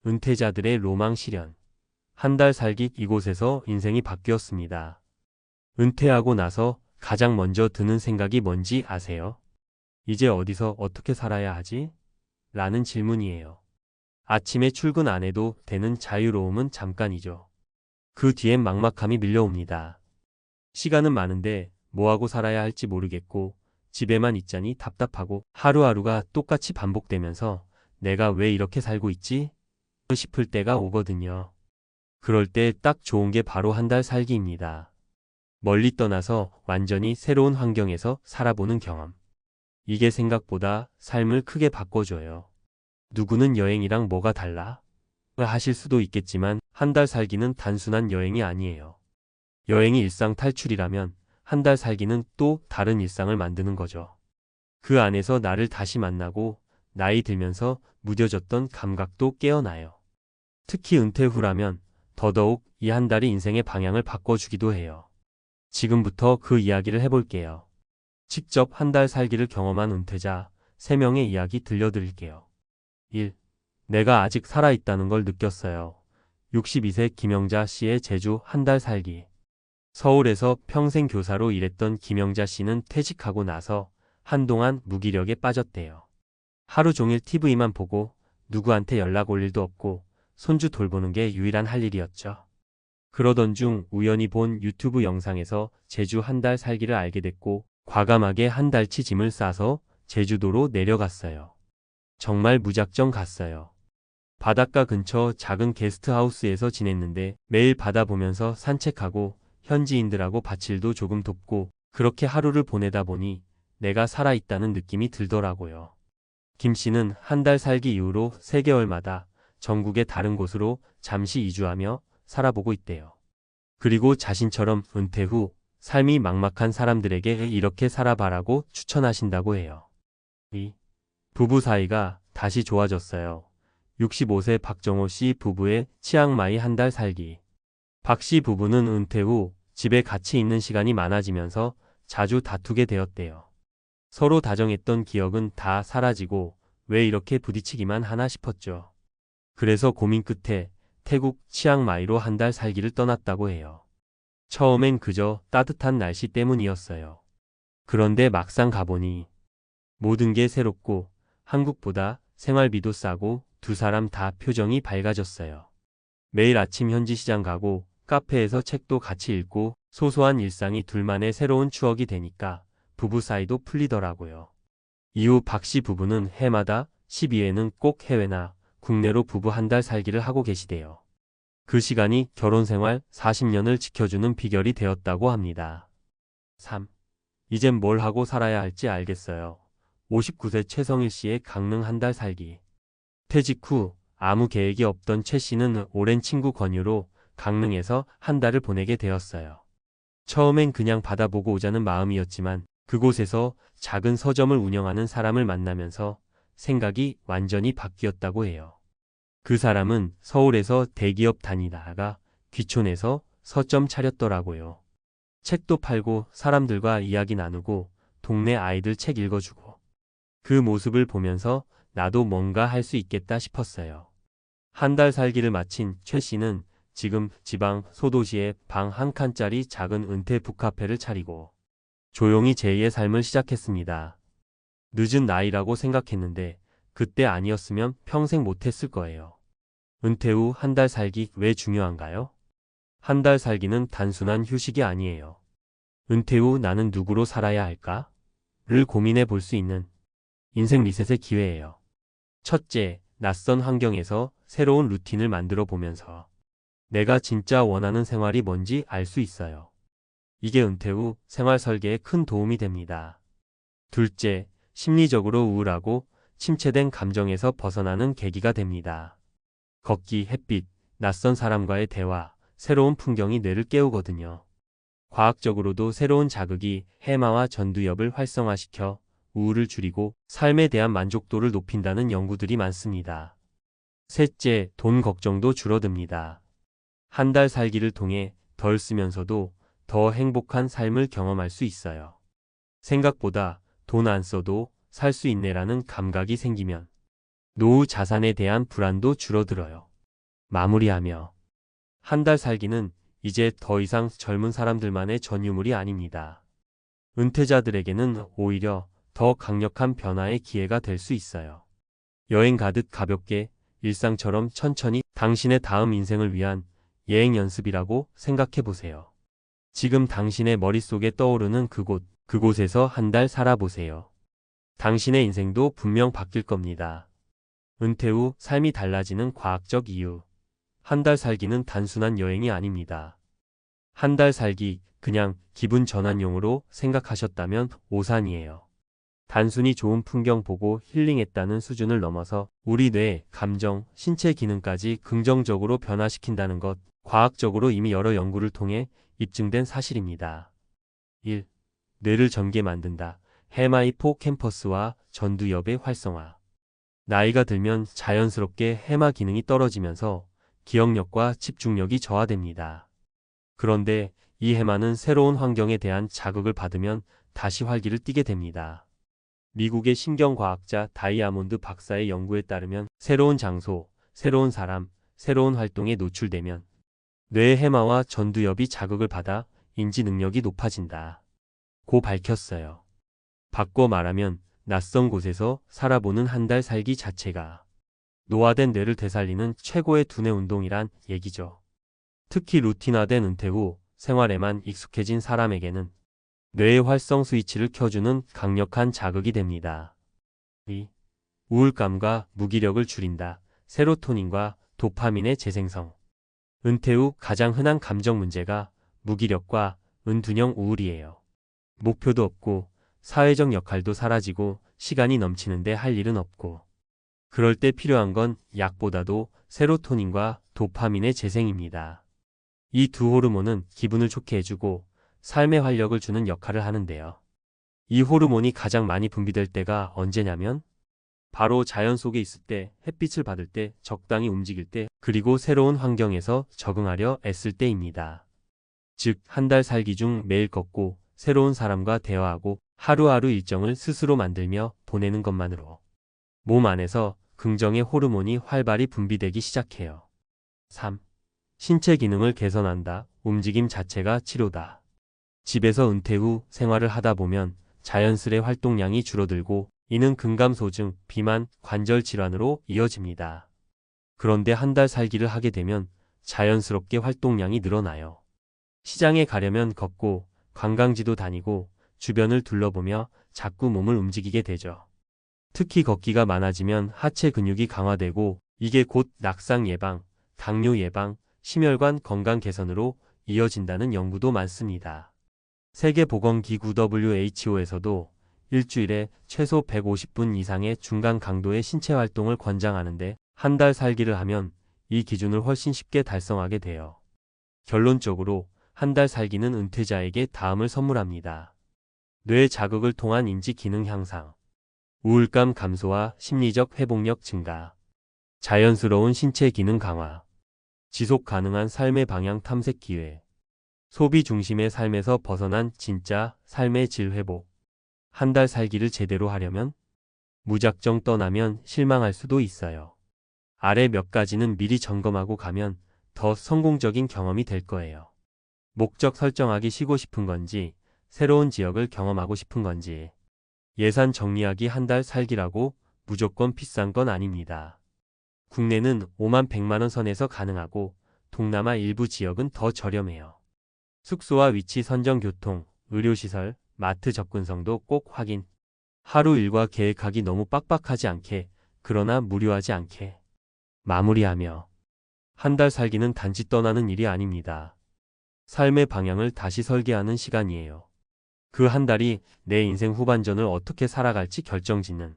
은퇴자들의 로망 실현. 한 달 살기 이곳에서 인생이 바뀌었습니다. 은퇴하고 나서 가장 먼저 드는 생각이 뭔지 아세요? 이제 어디서 어떻게 살아야 하지? 라는 질문이에요. 아침에 출근 안 해도 되는 자유로움은 잠깐이죠. 그 뒤엔 막막함이 밀려옵니다. 시간은 많은데 뭐하고 살아야 할지 모르겠고 집에만 있자니 답답하고 하루하루가 똑같이 반복되면서 내가 왜 이렇게 살고 있지? 싶을 때가 오거든요. 그럴 때 딱 좋은 게 바로 한 달 살기입니다. 멀리 떠나서 완전히 새로운 환경에서 살아보는 경험. 이게 생각보다 삶을 크게 바꿔줘요. 누구는 여행이랑 뭐가 달라? 하실 수도 있겠지만 한 달 살기는 단순한 여행이 아니에요. 여행이 일상 탈출이라면 한 달 살기는 또 다른 일상을 만드는 거죠. 그 안에서 나를 다시 만나고 나이 들면서 무뎌졌던 감각도 깨어나요. 특히 은퇴 후라면 더더욱 이 한 달이 인생의 방향을 바꿔주기도 해요. 지금부터 그 이야기를 해볼게요. 직접 한 달 살기를 경험한 은퇴자 3명의 이야기 들려드릴게요. 1. 내가 아직 살아있다는 걸 느꼈어요. 62세 김영자 씨의 제주 한 달 살기. 서울에서 평생 교사로 일했던 김영자 씨는 퇴직하고 나서 한동안 무기력에 빠졌대요. 하루 종일 TV만 보고 누구한테 연락 올 일도 없고 손주 돌보는 게 유일한 할 일이었죠. 그러던 중 우연히 본 유튜브 영상에서 제주 한 달 살기를 알게 됐고 과감하게 한 달치 짐을 싸서 제주도로 내려갔어요. 정말 무작정 갔어요. 바닷가 근처 작은 게스트하우스에서 지냈는데 매일 바다 보면서 산책하고 현지인들하고 밭일도 조금 돕고 그렇게 하루를 보내다 보니 내가 살아있다는 느낌이 들더라고요. 김 씨는 한 달 살기 이후로 3개월마다 전국의 다른 곳으로 잠시 이주하며 살아보고 있대요. 그리고 자신처럼 은퇴 후 삶이 막막한 사람들에게 이렇게 살아봐라고 추천하신다고 해요. 2. 부부 사이가 다시 좋아졌어요. 65세 박정호 씨 부부의 치앙마이 한 달 살기. 박 씨 부부는 은퇴 후 집에 같이 있는 시간이 많아지면서 자주 다투게 되었대요. 서로 다정했던 기억은 다 사라지고 왜 이렇게 부딪히기만 하나 싶었죠. 그래서 고민 끝에 태국 치앙마이로 한 달 살기를 떠났다고 해요. 처음엔 그저 따뜻한 날씨 때문이었어요. 그런데 막상 가보니 모든 게 새롭고 한국보다 생활비도 싸고 두 사람 다 표정이 밝아졌어요. 매일 아침 현지 시장 가고 카페에서 책도 같이 읽고 소소한 일상이 둘만의 새로운 추억이 되니까 부부 사이도 풀리더라고요. 이후 박 씨 부부는 해마다 12회는 꼭 해외나 국내로 부부 한 달 살기를 하고 계시대요. 그 시간이 결혼 생활 40년을 지켜주는 비결이 되었다고 합니다. 3. 이젠 뭘 하고 살아야 할지 알겠어요. 59세 최성일 씨의 강릉 한 달 살기. 퇴직 후 아무 계획이 없던 최 씨는 오랜 친구 권유로 강릉에서 한 달을 보내게 되었어요. 처음엔 그냥 바다 보고 오자는 마음이었지만 그곳에서 작은 서점을 운영하는 사람을 만나면서 생각이 완전히 바뀌었다고 해요. 그 사람은 서울에서 대기업 다니다가 귀촌해서 서점 차렸더라고요. 책도 팔고 사람들과 이야기 나누고 동네 아이들 책 읽어주고 그 모습을 보면서 나도 뭔가 할 수 있겠다 싶었어요. 한 달 살기를 마친 최 씨는 지금 지방 소도시에 방 한 칸짜리 작은 은퇴 북카페를 차리고 조용히 제2의 삶을 시작했습니다. 늦은 나이라고 생각했는데 그때 아니었으면 평생 못했을 거예요. 은퇴 후 한 달 살기 왜 중요한가요? 한 달 살기는 단순한 휴식이 아니에요. 은퇴 후 나는 누구로 살아야 할까? 를 고민해 볼 수 있는 인생 리셋의 기회예요. 첫째, 낯선 환경에서 새로운 루틴을 만들어 보면서 내가 진짜 원하는 생활이 뭔지 알 수 있어요. 이게 은퇴 후 생활 설계에 큰 도움이 됩니다. 둘째, 심리적으로 우울하고 침체된 감정에서 벗어나는 계기가 됩니다. 걷기, 햇빛, 낯선 사람과의 대화, 새로운 풍경이 뇌를 깨우거든요. 과학적으로도 새로운 자극이 해마와 전두엽을 활성화시켜 우울을 줄이고 삶에 대한 만족도를 높인다는 연구들이 많습니다. 셋째, 돈 걱정도 줄어듭니다. 한 달 살기를 통해 덜 쓰면서도 더 행복한 삶을 경험할 수 있어요. 생각보다 돈 안 써도 살 수 있네라는 감각이 생기면 노후 자산에 대한 불안도 줄어들어요. 마무리하며 한 달 살기는 이제 더 이상 젊은 사람들만의 전유물이 아닙니다. 은퇴자들에게는 오히려 더 강력한 변화의 기회가 될 수 있어요. 여행 가듯 가볍게 일상처럼 천천히 당신의 다음 인생을 위한 여행 연습이라고 생각해 보세요. 지금 당신의 머릿속에 떠오르는 그곳에서 한 달 살아보세요. 당신의 인생도 분명 바뀔 겁니다. 은퇴 후 삶이 달라지는 과학적 이유. 한 달 살기는 단순한 여행이 아닙니다. 한 달 살기 그냥 기분 전환용으로 생각하셨다면 오산이에요. 단순히 좋은 풍경 보고 힐링했다는 수준을 넘어서 우리 뇌, 감정, 신체 기능까지 긍정적으로 변화시킨다는 것, 과학적으로 이미 여러 연구를 통해 입증된 사실입니다. 1. 뇌를 젊게 만든다. 해마히포캠퍼스와 전두엽의 활성화. 나이가 들면 자연스럽게 해마 기능이 떨어지면서 기억력과 집중력이 저하됩니다. 그런데 이 해마는 새로운 환경에 대한 자극을 받으면 다시 활기를 띠게 됩니다. 미국의 신경과학자 다이아몬드 박사의 연구에 따르면 새로운 장소, 새로운 사람, 새로운 활동에 노출되면 뇌의 해마와 전두엽이 자극을 받아 인지 능력이 높아진다. 고 밝혔어요. 바꿔 말하면 낯선 곳에서 살아보는 한 달 살기 자체가 노화된 뇌를 되살리는 최고의 두뇌 운동이란 얘기죠. 특히 루틴화된 은퇴 후 생활에만 익숙해진 사람에게는 뇌의 활성 스위치를 켜주는 강력한 자극이 됩니다. 2. 우울감과 무기력을 줄인다. 세로토닌과 도파민의 재생성. 은퇴 후 가장 흔한 감정 문제가 무기력과 은둔형 우울이에요. 목표도 없고 사회적 역할도 사라지고 시간이 넘치는데 할 일은 없고 그럴 때 필요한 건 약보다도 세로토닌과 도파민의 재생입니다. 이 두 호르몬은 기분을 좋게 해주고 삶의 활력을 주는 역할을 하는데요. 이 호르몬이 가장 많이 분비될 때가 언제냐면 바로 자연 속에 있을 때, 햇빛을 받을 때, 적당히 움직일 때, 그리고 새로운 환경에서 적응하려 애쓸 때입니다. 즉, 한 달 살기 중 매일 걷고 새로운 사람과 대화하고 하루하루 일정을 스스로 만들며 보내는 것만으로 몸 안에서 긍정의 호르몬이 활발히 분비되기 시작해요. 3. 신체 기능을 개선한다. 움직임 자체가 치료다. 집에서 은퇴 후 생활을 하다 보면 자연스레 활동량이 줄어들고 이는 근감소증, 비만, 관절 질환으로 이어집니다. 그런데 한 달 살기를 하게 되면 자연스럽게 활동량이 늘어나요. 시장에 가려면 걷고 관광지도 다니고 주변을 둘러보며 자꾸 몸을 움직이게 되죠. 특히 걷기가 많아지면 하체 근육이 강화되고 이게 곧 낙상 예방, 당뇨 예방, 심혈관 건강 개선으로 이어진다는 연구도 많습니다. 세계보건기구 WHO에서도 일주일에 최소 150분 이상의 중간 강도의 신체 활동을 권장하는데 한 달 살기를 하면 이 기준을 훨씬 쉽게 달성하게 돼요. 결론적으로 한 달 살기는 은퇴자에게 다음을 선물합니다. 뇌 자극을 통한 인지 기능 향상, 우울감 감소와 심리적 회복력 증가, 자연스러운 신체 기능 강화, 지속 가능한 삶의 방향 탐색 기회, 소비 중심의 삶에서 벗어난 진짜 삶의 질 회복. 한 달 살기를 제대로 하려면 무작정 떠나면 실망할 수도 있어요. 아래 몇 가지는 미리 점검하고 가면 더 성공적인 경험이 될 거예요. 목적 설정하기 쉬고 싶은 건지, 새로운 지역을 경험하고 싶은 건지. 예산 정리하기 한 달 살기라고 무조건 비싼 건 아닙니다. 국내는 5만 100만 원 선에서 가능하고 동남아 일부 지역은 더 저렴해요. 숙소와 위치 선정, 교통, 의료시설, 마트 접근성도 꼭 확인. 하루 일과 계획하기 너무 빡빡하지 않게, 그러나 무료하지 않게. 마무리하며 한 달 살기는 단지 떠나는 일이 아닙니다. 삶의 방향을 다시 설계하는 시간이에요. 그 한 달이 내 인생 후반전을 어떻게 살아갈지 결정짓는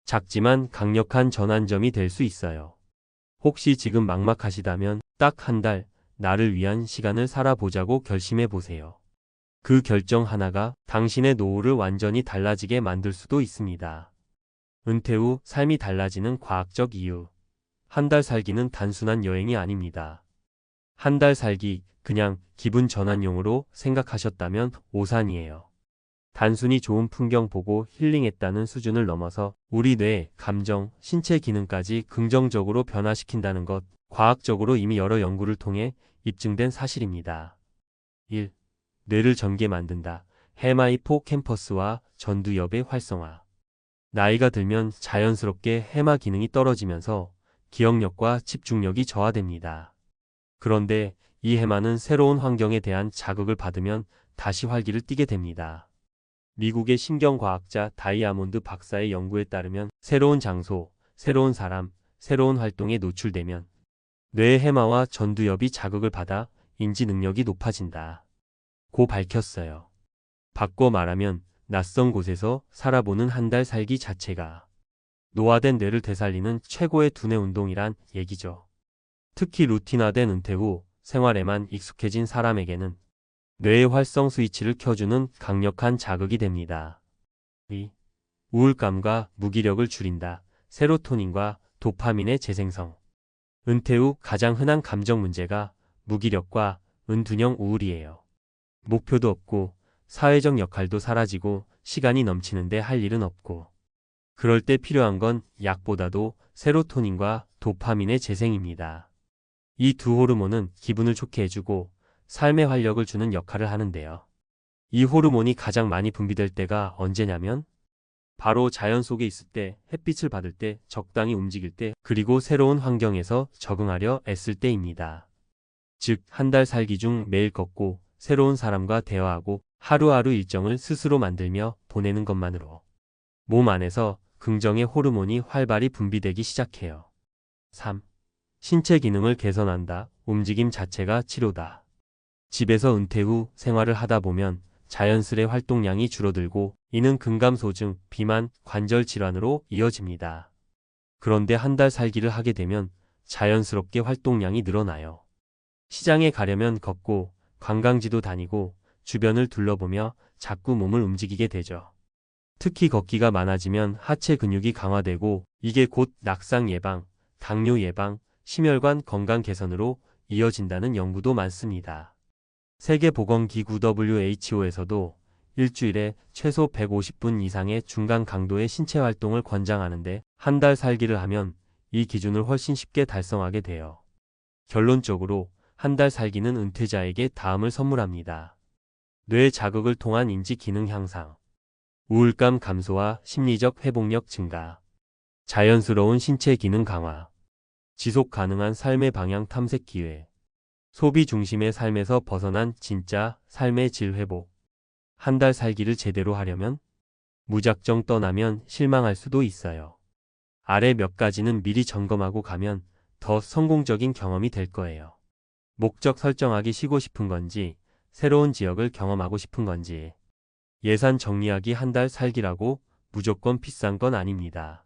작지만 강력한 전환점이 될 수 있어요. 혹시 지금 막막하시다면 딱 한 달 나를 위한 시간을 살아보자고 결심해 보세요. 그 결정 하나가 당신의 노후를 완전히 달라지게 만들 수도 있습니다. 은퇴 후 삶이 달라지는 과학적 이유. 한 달 살기는 단순한 여행이 아닙니다. 한 달 살기 그냥 기분 전환용으로 생각하셨다면 오산이에요. 단순히 좋은 풍경 보고 힐링했다는 수준을 넘어서 우리 뇌, 감정, 신체 기능까지 긍정적으로 변화시킨다는 것, 과학적으로 이미 여러 연구를 통해 입증된 사실입니다. 1. 뇌를 젊게 만든다. 해마 히포캠퍼스와 전두엽의 활성화. 나이가 들면 자연스럽게 해마 기능이 떨어지면서 기억력과 집중력이 저하됩니다. 그런데 이 해마는 새로운 환경에 대한 자극을 받으면 다시 활기를 띠게 됩니다. 미국의 신경과학자 다이아몬드 박사의 연구에 따르면 새로운 장소, 새로운 사람, 새로운 활동에 노출되면 뇌의 해마와 전두엽이 자극을 받아 인지 능력이 높아진다. 고 밝혔어요. 바꿔 말하면 낯선 곳에서 살아보는 한 달 살기 자체가 노화된 뇌를 되살리는 최고의 두뇌 운동이란 얘기죠. 특히 루틴화된 은퇴 후 생활에만 익숙해진 사람에게는 뇌의 활성 스위치를 켜주는 강력한 자극이 됩니다. 2. 우울감과 무기력을 줄인다. 세로토닌과 도파민의 재생성. 은퇴 후 가장 흔한 감정 문제가 무기력과 은둔형 우울이에요. 목표도 없고 사회적 역할도 사라지고 시간이 넘치는데 할 일은 없고. 그럴 때 필요한 건 약보다도 세로토닌과 도파민의 재생입니다. 이 두 호르몬은 기분을 좋게 해주고 삶의 활력을 주는 역할을 하는데요. 이 호르몬이 가장 많이 분비될 때가 언제냐면 바로 자연 속에 있을 때, 햇빛을 받을 때, 적당히 움직일 때, 그리고 새로운 환경에서 적응하려 애쓸 때입니다. 즉, 한 달 살기 중 매일 걷고 새로운 사람과 대화하고 하루하루 일정을 스스로 만들며 보내는 것만으로 몸 안에서 긍정의 호르몬이 활발히 분비되기 시작해요. 3. 신체 기능을 개선한다. 움직임 자체가 치료다. 집에서 은퇴 후 생활을 하다 보면 자연스레 활동량이 줄어들고 이는 근감소증, 비만, 관절 질환으로 이어집니다. 그런데 한 달 살기를 하게 되면 자연스럽게 활동량이 늘어나요. 시장에 가려면 걷고 관광지도 다니고 주변을 둘러보며 자꾸 몸을 움직이게 되죠. 특히 걷기가 많아지면 하체 근육이 강화되고 이게 곧 낙상 예방, 당뇨 예방, 심혈관 건강 개선으로 이어진다는 연구도 많습니다. 세계보건기구 WHO에서도 일주일에 최소 150분 이상의 중간 강도의 신체 활동을 권장하는데 한 달 살기를 하면 이 기준을 훨씬 쉽게 달성하게 돼요. 결론적으로 한 달 살기는 은퇴자에게 다음을 선물합니다. 뇌 자극을 통한 인지 기능 향상, 우울감 감소와 심리적 회복력 증가, 자연스러운 신체 기능 강화, 지속 가능한 삶의 방향 탐색 기회, 소비 중심의 삶에서 벗어난 진짜 삶의 질 회복. 한 달 살기를 제대로 하려면 무작정 떠나면 실망할 수도 있어요. 아래 몇 가지는 미리 점검하고 가면 더 성공적인 경험이 될 거예요. 목적 설정하기 쉬고 싶은 건지, 새로운 지역을 경험하고 싶은 건지. 예산 정리하기 한 달 살기라고 무조건 비싼 건 아닙니다.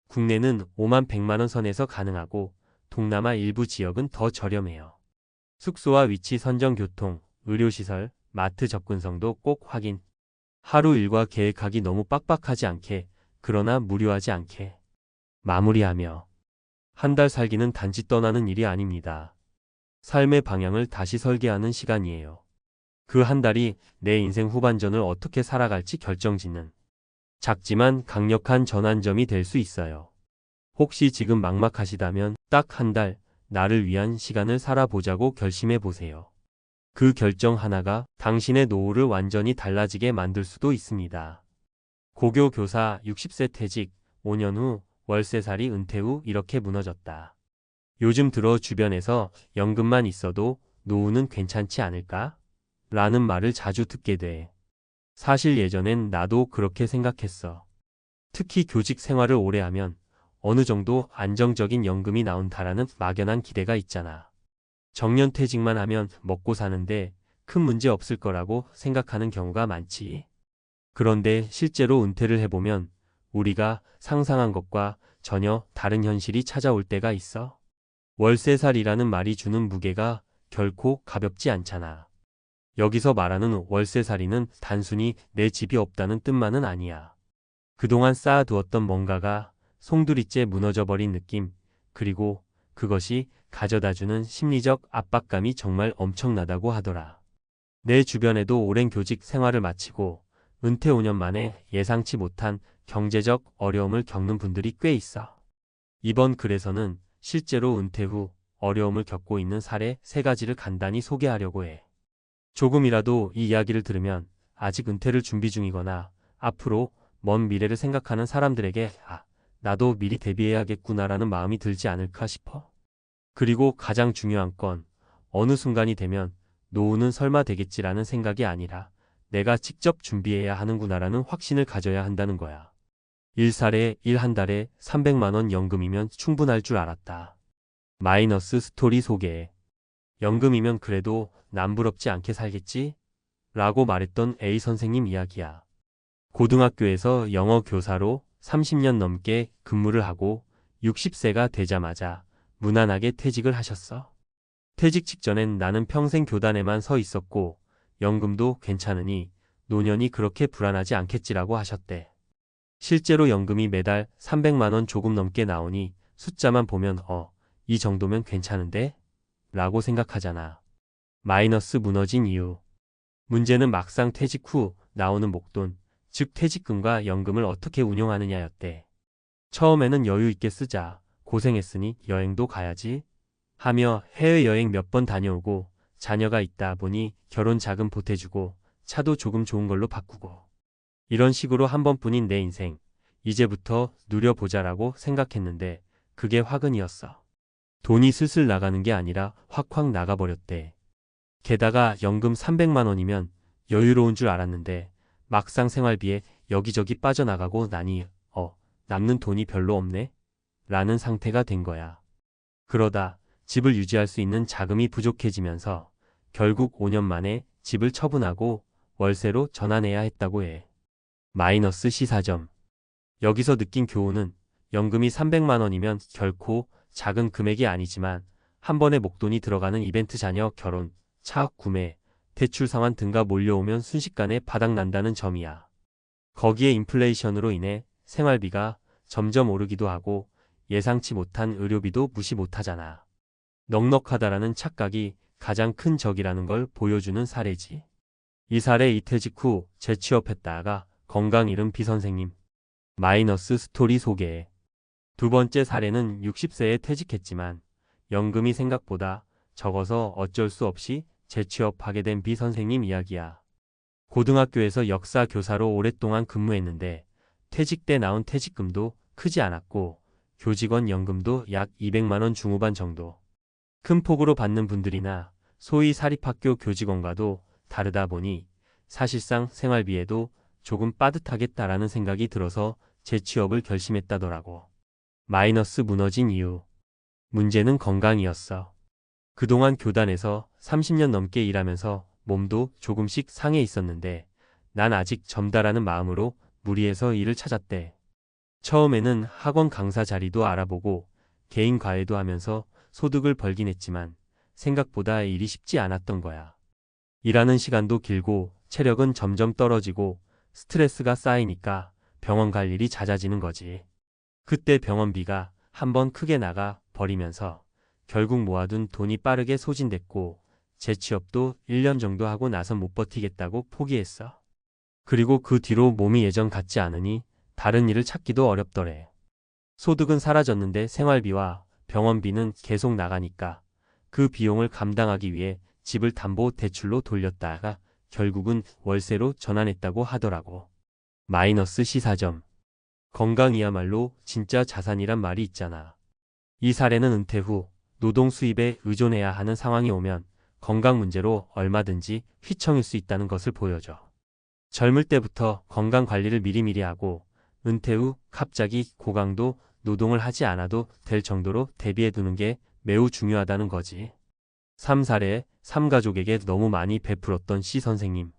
국내는 5만 100만 원 선에서 가능하고 동남아 일부 지역은 더 저렴해요. 숙소와 위치 선정, 교통, 의료시설, 마트 접근성도 꼭 확인. 하루 일과 계획하기 너무 빡빡하지 않게, 그러나 무료하지 않게 마무리하며. 한 달 살기는 단지 떠나는 일이 아닙니다. 삶의 방향을 다시 설계하는 시간이에요. 그 한 달이 내 인생 후반전을 어떻게 살아갈지 결정짓는 작지만 강력한 전환점이 될 수 있어요. 혹시 지금 막막하시다면 딱 한 달 나를 위한 시간을 살아보자고 결심해 보세요. 그 결정 하나가 당신의 노후를 완전히 달라지게 만들 수도 있습니다. 고교 교사 60세 퇴직, 5년 후 월세살이 은퇴 후 이렇게 무너졌다. 요즘 들어 주변에서 연금만 있어도 노후는 괜찮지 않을까? 라는 말을 자주 듣게 돼. 사실 예전엔 나도 그렇게 생각했어. 특히 교직 생활을 오래 하면 어느 정도 안정적인 연금이 나온다라는 막연한 기대가 있잖아. 정년퇴직만 하면 먹고 사는데 큰 문제 없을 거라고 생각하는 경우가 많지. 그런데 실제로 은퇴를 해보면 우리가 상상한 것과 전혀 다른 현실이 찾아올 때가 있어. 월세살이라는 말이 주는 무게가 결코 가볍지 않잖아. 여기서 말하는 월세살이는 단순히 내 집이 없다는 뜻만은 아니야. 그동안 쌓아두었던 뭔가가 송두리째 무너져버린 느낌, 그리고 그것이 가져다주는 심리적 압박감이 정말 엄청나다고 하더라. 내 주변에도 오랜 교직 생활을 마치고 은퇴 5년 만에 예상치 못한 경제적 어려움을 겪는 분들이 꽤 있어. 이번 글에서는 실제로 은퇴 후 어려움을 겪고 있는 사례 3가지를 간단히 소개하려고 해. 조금이라도 이 이야기를 들으면 아직 은퇴를 준비 중이거나 앞으로 먼 미래를 생각하는 사람들에게 나도 미리 대비해야겠구나라는 마음이 들지 않을까 싶어. 그리고 가장 중요한 건 어느 순간이 되면 노후는 설마 되겠지라는 생각이 아니라 내가 직접 준비해야 하는구나라는 확신을 가져야 한다는 거야. 1사례 1한 달에 300만 원 연금이면 충분할 줄 알았다. 마이너스 스토리 소개. 연금이면 그래도 남부럽지 않게 살겠지? 라고 말했던 A 선생님 이야기야. 고등학교에서 영어 교사로 30년 넘게 근무를 하고 60세가 되자마자 무난하게 퇴직을 하셨어. 퇴직 직전엔 나는 평생 교단에만 서 있었고 연금도 괜찮으니 노년이 그렇게 불안하지 않겠지라고 하셨대. 실제로 연금이 매달 300만 원 조금 넘게 나오니 숫자만 보면 이 정도면 괜찮은데? 라고 생각하잖아. 마이너스 무너진 이유. 문제는 막상 퇴직 후 나오는 목돈, 즉 퇴직금과 연금을 어떻게 운용하느냐였대. 처음에는 여유 있게 쓰자, 고생했으니 여행도 가야지 하며 해외여행 몇 번 다녀오고 자녀가 있다 보니 결혼 자금 보태주고 차도 조금 좋은 걸로 바꾸고 이런 식으로 한 번뿐인 내 인생, 이제부터 누려보자라고 생각했는데 그게 화근이었어. 돈이 슬슬 나가는 게 아니라 확확 나가버렸대. 게다가 연금 300만 원이면 여유로운 줄 알았는데 막상 생활비에 여기저기 빠져나가고 나니 남는 돈이 별로 없네? 라는 상태가 된 거야. 그러다 집을 유지할 수 있는 자금이 부족해지면서 결국 5년 만에 집을 처분하고 월세로 전환해야 했다고 해. 마이너스 시사점. 여기서 느낀 교훈은 연금이 300만 원이면 결코 작은 금액이 아니지만 한 번에 목돈이 들어가는 이벤트 자녀 결혼, 차 구매, 대출 상환 등가 몰려오면 순식간에 바닥난다는 점이야. 거기에 인플레이션으로 인해 생활비가 점점 오르기도 하고 예상치 못한 의료비도 무시 못하잖아. 넉넉하다라는 착각이 가장 큰 적이라는 걸 보여주는 사례지. 이 사례 이퇴직 후 재취업했다가 건강 잃은 B 선생님. 마이너스 스토리 소개. 두 번째 사례는 60세에 퇴직했지만 연금이 생각보다 적어서 어쩔 수 없이 재취업하게 된 B 선생님 이야기야. 고등학교에서 역사 교사로 오랫동안 근무했는데 퇴직 때 나온 퇴직금도 크지 않았고 교직원 연금도 약 200만 원 중후반 정도. 큰 폭으로 받는 분들이나 소위 사립학교 교직원과도 다르다 보니 사실상 생활비에도 조금 빠듯하겠다라는 생각이 들어서 재취업을 결심했다더라고. 마이너스 무너진 이유. 문제는 건강이었어. 그동안 교단에서 30년 넘게 일하면서 몸도 조금씩 상해 있었는데 난 아직 젊다라는 마음으로 무리해서 일을 찾았대. 처음에는 학원 강사 자리도 알아보고 개인 과외도 하면서 소득을 벌긴 했지만 생각보다 일이 쉽지 않았던 거야. 일하는 시간도 길고 체력은 점점 떨어지고 스트레스가 쌓이니까 병원 갈 일이 잦아지는 거지. 그때 병원비가 한번 크게 나가 버리면서 결국 모아둔 돈이 빠르게 소진됐고 재취업도 1년 정도 하고 나선 못 버티겠다고 포기했어. 그리고 그 뒤로 몸이 예전 같지 않으니 다른 일을 찾기도 어렵더래. 소득은 사라졌는데 생활비와 병원비는 계속 나가니까 그 비용을 감당하기 위해 집을 담보 대출로 돌렸다가 결국은 월세로 전환했다고 하더라고. 마이너스 시사점. 건강이야말로 진짜 자산이란 말이 있잖아. 이 사례는 은퇴 후 노동 수입에 의존해야 하는 상황이 오면 건강 문제로 얼마든지 휘청일 수 있다는 것을 보여줘. 젊을 때부터 건강 관리를 미리미리 하고 은퇴 후 갑자기 고강도 노동을 하지 않아도 될 정도로 대비해 두는 게 매우 중요하다는 거지. 3사례 3가족에게 너무 많이 베풀었던 C 선생님.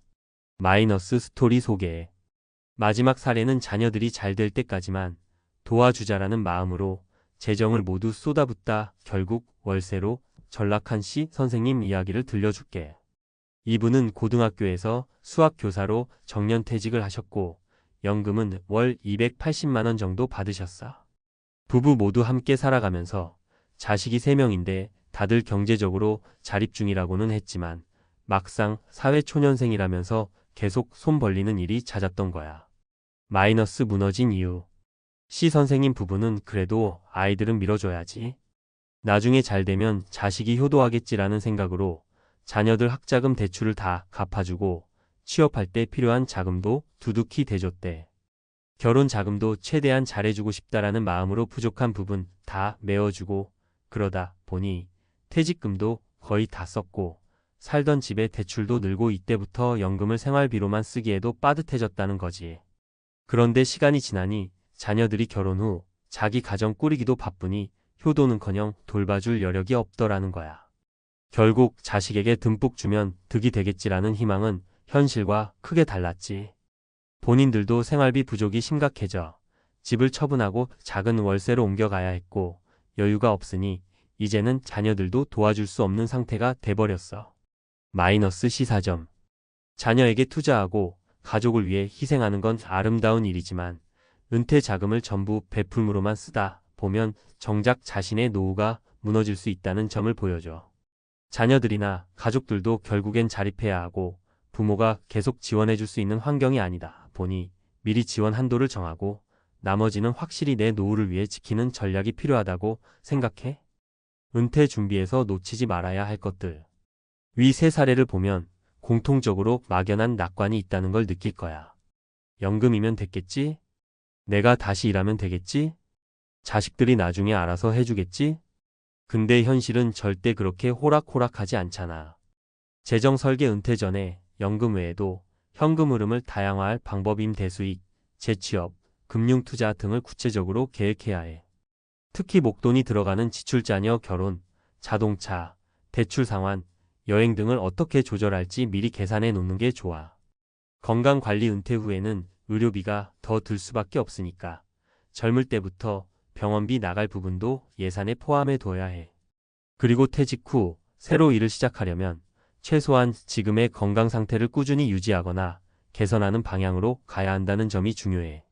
마이너스 스토리 소개. 마지막 사례는 자녀들이 잘 될 때까지만 도와주자라는 마음으로 재정을 모두 쏟아붓다 결국 월세로 전락한 C 선생님 이야기를 들려줄게. 이분은 고등학교에서 수학교사로 정년퇴직을 하셨고 연금은 월 280만 원 정도 받으셨어. 부부 모두 함께 살아가면서 자식이 3명인데 다들 경제적으로 자립 중이라고는 했지만 막상 사회초년생이라면서 계속 손 벌리는 일이 잦았던 거야. 마이너스 무너진 이유. C 선생님 부부는 그래도 아이들은 밀어줘야지. 나중에 잘 되면 자식이 효도하겠지라는 생각으로 자녀들 학자금 대출을 다 갚아주고 취업할 때 필요한 자금도 두둑히 대줬대. 결혼 자금도 최대한 잘해주고 싶다라는 마음으로 부족한 부분 다 메워주고 그러다 보니 퇴직금도 거의 다 썼고 살던 집에 대출도 늘고 이때부터 연금을 생활비로만 쓰기에도 빠듯해졌다는 거지. 그런데 시간이 지나니 자녀들이 결혼 후 자기 가정 꾸리기도 바쁘니 효도는커녕 돌봐줄 여력이 없더라는 거야. 결국 자식에게 듬뿍 주면 득이 되겠지라는 희망은 현실과 크게 달랐지. 본인들도 생활비 부족이 심각해져 집을 처분하고 작은 월세로 옮겨가야 했고 여유가 없으니 이제는 자녀들도 도와줄 수 없는 상태가 돼버렸어. 마이너스 시사점. 자녀에게 투자하고 가족을 위해 희생하는 건 아름다운 일이지만 은퇴 자금을 전부 베풀므로만 쓰다 보면 정작 자신의 노후가 무너질 수 있다는 점을 보여줘. 자녀들이나 가족들도 결국엔 자립해야 하고 부모가 계속 지원해줄 수 있는 환경이 아니다 보니 미리 지원 한도를 정하고 나머지는 확실히 내 노후를 위해 지키는 전략이 필요하다고 생각해. 은퇴 준비에서 놓치지 말아야 할 것들. 위 세 사례를 보면 공통적으로 막연한 낙관이 있다는 걸 느낄 거야. 연금이면 됐겠지? 내가 다시 일하면 되겠지? 자식들이 나중에 알아서 해주겠지? 근데 현실은 절대 그렇게 호락호락하지 않잖아. 재정 설계 은퇴 전에 연금 외에도 현금 흐름을 다양화할 방법 임대수익, 재취업, 금융투자 등을 구체적으로 계획해야 해. 특히 목돈이 들어가는 지출 자녀 결혼, 자동차, 대출 상환, 여행 등을 어떻게 조절할지 미리 계산해 놓는 게 좋아. 건강관리 은퇴 후에는 의료비가 더 들 수밖에 없으니까 젊을 때부터 병원비 나갈 부분도 예산에 포함해 둬야 해. 그리고 퇴직 후 새로 일을 시작하려면 최소한 지금의 건강 상태를 꾸준히 유지하거나 개선하는 방향으로 가야 한다는 점이 중요해.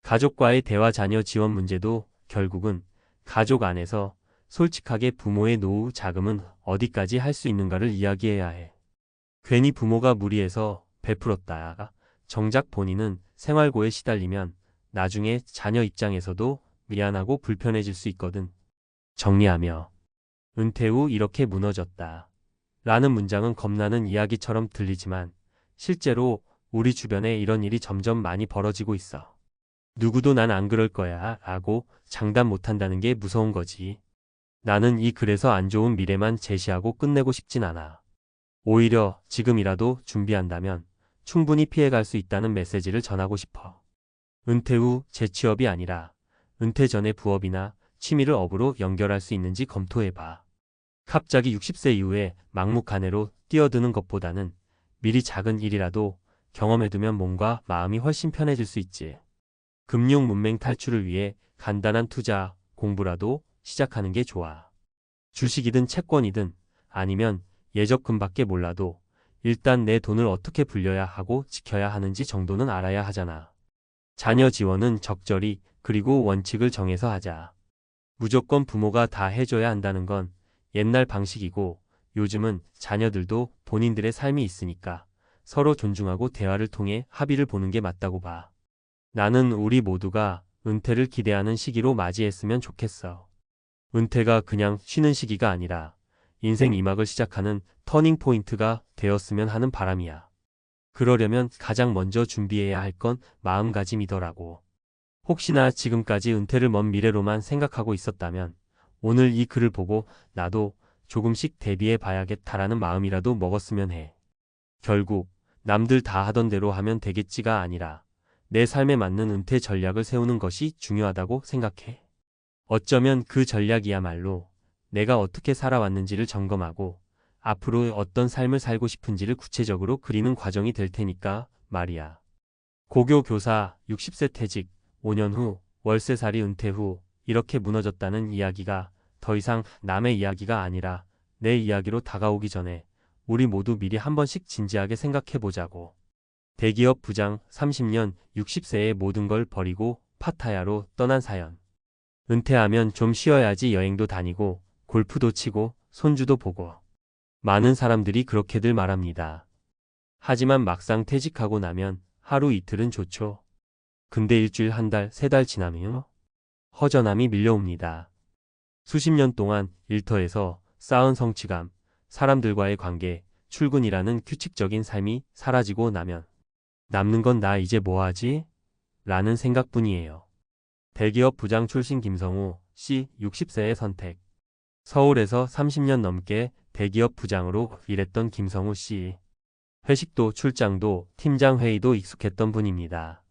가족과의 대화 자녀 지원 문제도 결국은 가족 안에서 솔직하게 부모의 노후 자금은 어디까지 할 수 있는가를 이야기해야 해. 괜히 부모가 무리해서 베풀었다가 정작 본인은 생활고에 시달리면 나중에 자녀 입장에서도 미안하고 불편해질 수 있거든. 정리하며 은퇴 후 이렇게 무너졌다 라는 문장은 겁나는 이야기처럼 들리지만 실제로 우리 주변에 이런 일이 점점 많이 벌어지고 있어. 누구도 난 안 그럴 거야 라고 장담 못한다는 게 무서운 거지. 나는 이 글에서 안 좋은 미래만 제시하고 끝내고 싶진 않아. 오히려 지금이라도 준비한다면 충분히 피해갈 수 있다는 메시지를 전하고 싶어. 은퇴 후 재취업이 아니라 은퇴 전의 부업이나 취미를 업으로 연결할 수 있는지 검토해봐. 갑자기 60세 이후에 막무가내로 뛰어드는 것보다는 미리 작은 일이라도 경험해두면 몸과 마음이 훨씬 편해질 수 있지. 금융 문맹 탈출을 위해 간단한 투자, 공부라도 시작하는 게 좋아. 주식이든 채권이든 아니면 예적금밖에 몰라도 일단 내 돈을 어떻게 불려야 하고 지켜야 하는지 정도는 알아야 하잖아. 자녀 지원은 적절히 그리고 원칙을 정해서 하자. 무조건 부모가 다 해줘야 한다는 건 옛날 방식이고 요즘은 자녀들도 본인들의 삶이 있으니까 서로 존중하고 대화를 통해 합의를 보는 게 맞다고 봐. 나는 우리 모두가 은퇴를 기대하는 시기로 맞이했으면 좋겠어. 은퇴가 그냥 쉬는 시기가 아니라 인생 2막을 시작하는 터닝 포인트가 되었으면 하는 바람이야. 그러려면 가장 먼저 준비해야 할 건 마음가짐이더라고. 혹시나 지금까지 은퇴를 먼 미래로만 생각하고 있었다면 오늘 이 글을 보고 나도 조금씩 대비해 봐야겠다라는 마음이라도 먹었으면 해. 결국 남들 다 하던 대로 하면 되겠지가 아니라 내 삶에 맞는 은퇴 전략을 세우는 것이 중요하다고 생각해. 어쩌면 그 전략이야말로 내가 어떻게 살아왔는지를 점검하고 앞으로 어떤 삶을 살고 싶은지를 구체적으로 그리는 과정이 될 테니까 말이야. 고교 교사 60세 퇴직, 5년 후 월세살이 은퇴 후 이렇게 무너졌다는 이야기가 더 이상 남의 이야기가 아니라 내 이야기로 다가오기 전에 우리 모두 미리 한 번씩 진지하게 생각해 보자고. 대기업 부장 30년 60세에 모든 걸 버리고 파타야로 떠난 사연. 은퇴하면 좀 쉬어야지 여행도 다니고 골프도 치고 손주도 보고. 많은 사람들이 그렇게들 말합니다. 하지만 막상 퇴직하고 나면 하루 이틀은 좋죠. 근데 일주일 한 달, 세 달 지나면요. 허전함이 밀려옵니다. 수십 년 동안 일터에서 쌓은 성취감, 사람들과의 관계, 출근이라는 규칙적인 삶이 사라지고 나면 남는 건 나 이제 뭐 하지? 라는 생각뿐이에요. 대기업 부장 출신 김성우 씨 60세의 선택. 서울에서 30년 넘게 대기업 부장으로 일했던 김성우 씨. 회식도 출장도 팀장 회의도 익숙했던 분입니다.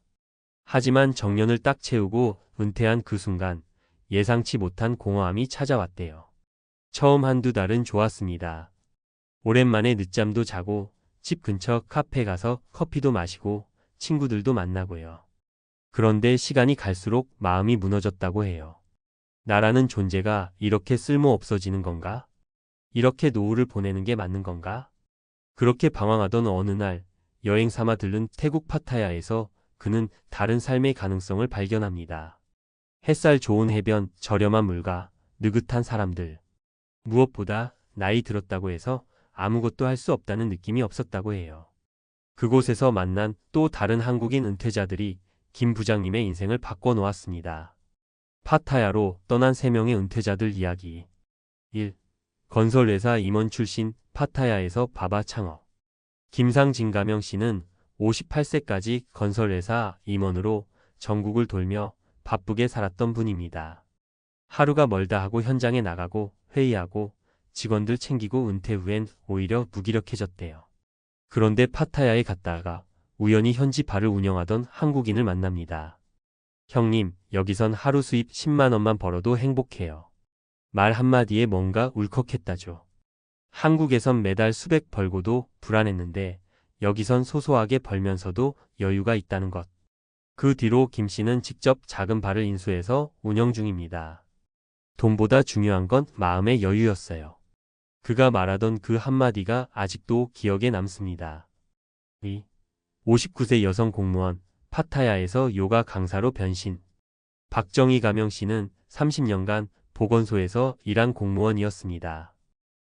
하지만 정년을 딱 채우고 은퇴한 그 순간 예상치 못한 공허함이 찾아왔대요. 처음 한두 달은 좋았습니다. 오랜만에 늦잠도 자고 집 근처 카페 가서 커피도 마시고 친구들도 만나고요. 그런데 시간이 갈수록 마음이 무너졌다고 해요. 나라는 존재가 이렇게 쓸모 없어지는 건가? 이렇게 노후를 보내는 게 맞는 건가? 그렇게 방황하던 어느 날 여행 삼아 들른 태국 파타야에서 그는 다른 삶의 가능성을 발견합니다. 햇살 좋은 해변, 저렴한 물가, 느긋한 사람들. 무엇보다 나이 들었다고 해서 아무것도 할 수 없다는 느낌이 없었다고 해요. 그곳에서 만난 또 다른 한국인 은퇴자들이 김 부장님의 인생을 바꿔놓았습니다. 파타야로 떠난 3명의 은퇴자들 이야기. 1. 건설회사 임원 출신 파타야에서 바바 창업. 김상진가명 씨는 58세까지 건설회사 임원으로 전국을 돌며 바쁘게 살았던 분입니다. 하루가 멀다 하고 현장에 나가고 회의하고 직원들 챙기고 은퇴 후엔 오히려 무기력해졌대요. 그런데 파타야에 갔다가 우연히 현지 바를 운영하던 한국인을 만납니다. 형님, 여기선 하루 수입 10만 원만 벌어도 행복해요. 말 한마디에 뭔가 울컥했다죠. 한국에선 매달 수백 벌고도 불안했는데 여기선 소소하게 벌면서도 여유가 있다는 것. 그 뒤로 김 씨는 직접 작은 바를 인수해서 운영 중입니다. 돈보다 중요한 건 마음의 여유였어요. 그가 말하던 그 한마디가 아직도 기억에 남습니다. 59세 여성 공무원, 파타야에서 요가 강사로 변신. 박정희 가명 씨는 30년간 보건소에서 일한 공무원이었습니다.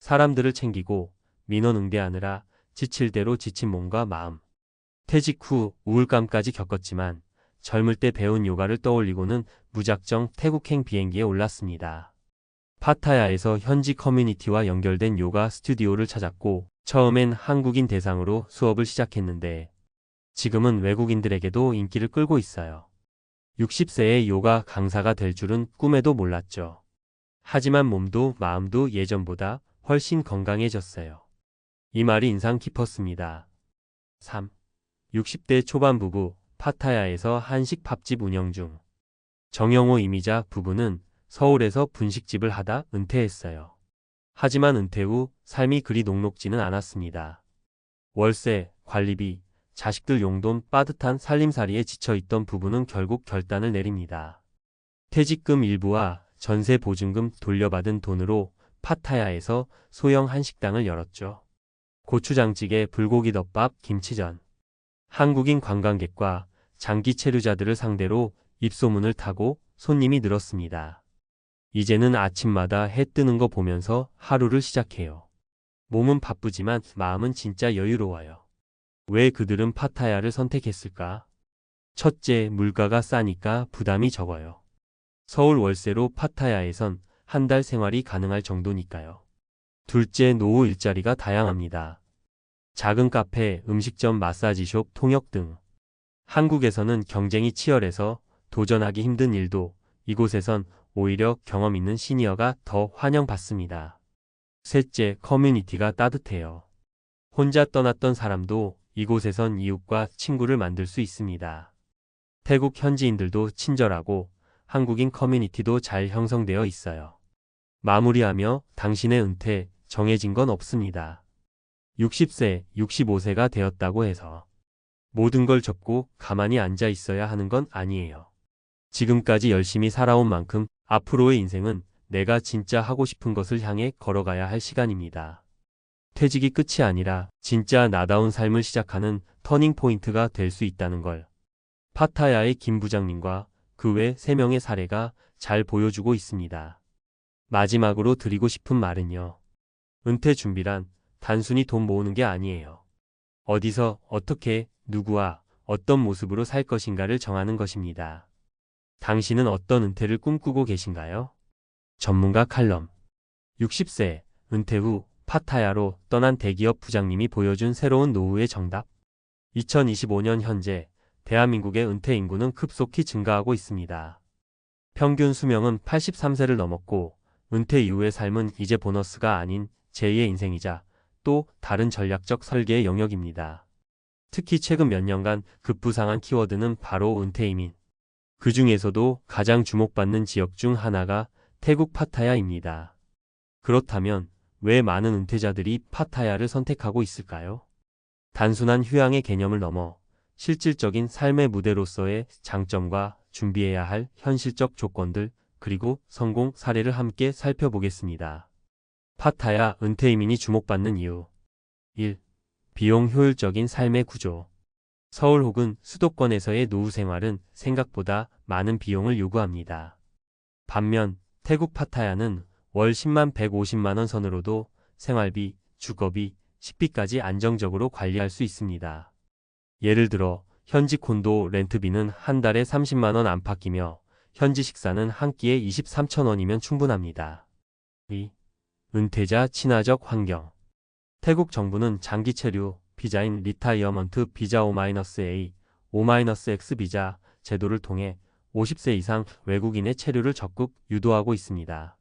사람들을 챙기고 민원 응대하느라 지칠 대로 지친 몸과 마음. 퇴직 후 우울감까지 겪었지만 젊을 때 배운 요가를 떠올리고는 무작정 태국행 비행기에 올랐습니다. 파타야에서 현지 커뮤니티와 연결된 요가 스튜디오를 찾았고 처음엔 한국인 대상으로 수업을 시작했는데 지금은 외국인들에게도 인기를 끌고 있어요. 60세의 요가 강사가 될 줄은 꿈에도 몰랐죠. 하지만 몸도 마음도 예전보다 훨씬 건강해졌어요. 이 말이 인상 깊었습니다. 3. 60대 초반 부부, 파타야에서 한식 팝집 운영 중. 정영호 이미자 부부는 서울에서 분식집을 하다 은퇴했어요. 하지만 은퇴 후 삶이 그리 녹록지는 않았습니다. 월세, 관리비, 자식들 용돈 빠듯한 살림살이에 지쳐있던 부부는 결국 결단을 내립니다. 퇴직금 일부와 전세 보증금 돌려받은 돈으로 파타야에서 소형 한식당을 열었죠. 고추장찌개, 불고기 덮밥, 김치전. 한국인 관광객과 장기 체류자들을 상대로 입소문을 타고 손님이 늘었습니다. 이제는 아침마다 해 뜨는 거 보면서 하루를 시작해요. 몸은 바쁘지만 마음은 진짜 여유로워요. 왜 그들은 파타야를 선택했을까? 첫째, 물가가 싸니까 부담이 적어요. 서울 월세로 파타야에선 한 달 생활이 가능할 정도니까요. 둘째, 노후 일자리가 다양합니다. 작은 카페, 음식점, 마사지숍, 통역 등. 한국에서는 경쟁이 치열해서 도전하기 힘든 일도 이곳에선 오히려 경험 있는 시니어가 더 환영받습니다. 셋째, 커뮤니티가 따뜻해요. 혼자 떠났던 사람도 이곳에선 이웃과 친구를 만들 수 있습니다. 태국 현지인들도 친절하고 한국인 커뮤니티도 잘 형성되어 있어요. 마무리하며 당신의 은퇴 정해진 건 없습니다. 60세, 65세가 되었다고 해서 모든 걸 접고 가만히 앉아 있어야 하는 건 아니에요. 지금까지 열심히 살아온 만큼 앞으로의 인생은 내가 진짜 하고 싶은 것을 향해 걸어가야 할 시간입니다. 퇴직이 끝이 아니라 진짜 나다운 삶을 시작하는 터닝 포인트가 될 수 있다는 걸 파타야의 김 부장님과 그 외 3명의 사례가 잘 보여주고 있습니다. 마지막으로 드리고 싶은 말은요. 은퇴 준비란 단순히 돈 모으는 게 아니에요. 어디서 어떻게 누구와 어떤 모습으로 살 것인가를 정하는 것입니다. 당신은 어떤 은퇴를 꿈꾸고 계신가요? 전문가 칼럼. 60세, 은퇴 후 파타야로 떠난 대기업 부장님이 보여준 새로운 노후의 정답. 2025년 현재 대한민국의 은퇴 인구는 급속히 증가하고 있습니다. 평균 수명은 83세를 넘었고 은퇴 이후의 삶은 이제 보너스가 아닌 제2의 인생이자 또 다른 전략적 설계의 영역입니다. 특히 최근 몇 년간 급부상한 키워드는 바로 은퇴 이민. 그 중에서도 가장 주목받는 지역 중 하나가 태국 파타야입니다. 그렇다면 왜 많은 은퇴자들이 파타야를 선택하고 있을까요? 단순한 휴양의 개념을 넘어 실질적인 삶의 무대로서의 장점과 준비해야 할 현실적 조건들, 그리고 성공 사례를 함께 살펴보겠습니다. 파타야 은퇴 이민이 주목받는 이유. 1. 비용 효율적인 삶의 구조. 서울 혹은 수도권에서의 노후 생활은 생각보다 많은 비용을 요구합니다. 반면 태국 파타야는 월 10만 150만 원 선으로도 생활비, 주거비, 식비까지 안정적으로 관리할 수 있습니다. 예를 들어 현지 콘도 렌트비는 한 달에 30만 원 안팎이며 현지 식사는 한 끼에 23,000원이면 충분합니다. 2. 은퇴자 친화적 환경. 태국 정부는 장기 체류, 비자인 리타이어먼트 비자 O-A, O-X 비자 제도를 통해 50세 이상 외국인의 체류를 적극 유도하고 있습니다.